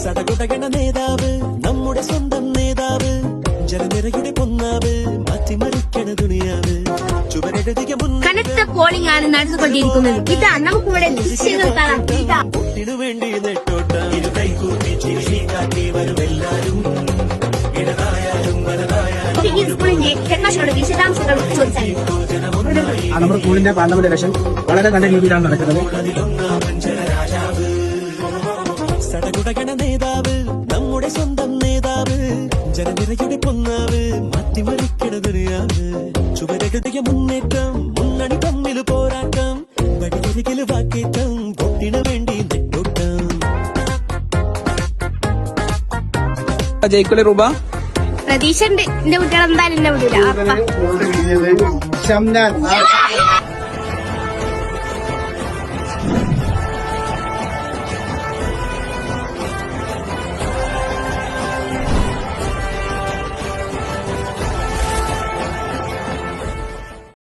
സടകുടകണ നേതാവ് നമ്മുടെ സ്വന്തം നേതാവ് ജനനിരയുടെ പൊന്നാവ് മാറ്റിമറിക്കണ ദുനിയാവ് ചുവരെഴുതിയ കനത്ത പോളിംഗ് ആണ് നടന്നുകൊണ്ടിരിക്കുന്നത്. ഇതാ നമുക്കിവിടെ ദൃശ്യങ്ങൾ കാണാം. വോട്ടിനു വേണ്ടി നെട്ടോട്ട കൈകൂട്ടി ചിരി കാട്ടി വരുമെല്ലാരും ഇടതായാലും ഈ സ്കൂളിന്റെ ഹെഡ്മാസ്റ്ററുടെ വിശദാംശങ്ങൾ ചോദിച്ചാൽ നമ്മുടെ സ്കൂളിന്റെ പാർലമെന്റ് ഇലക്ഷൻ വളരെ നല്ല രീതിയിലാണ് നടക്കുന്നത്. സടകുടകണ നേതാവ് നമ്മുടെ സ്വന്തം നേതാവ് ജനനിരയുടെ പൊന്നാവ് മാറ്റിമറിക്കണ ദുനിയാവ് ചുവരെഴുതിയ മുന്നേറ്റം മുന്നണി തമ്മിൽ പോരാട്ടം വഴിയരികില് വാക്കേറ്റം വോട്ടിനു വേണ്ടി നെട്ടോട്ടം. ജയിക്കൂലേ രൂപ? പ്രതീക്ഷ ഉണ്ട്. എന്റെ കുട്ടികൾ എന്തായാലും എന്നെ വിടില്ല.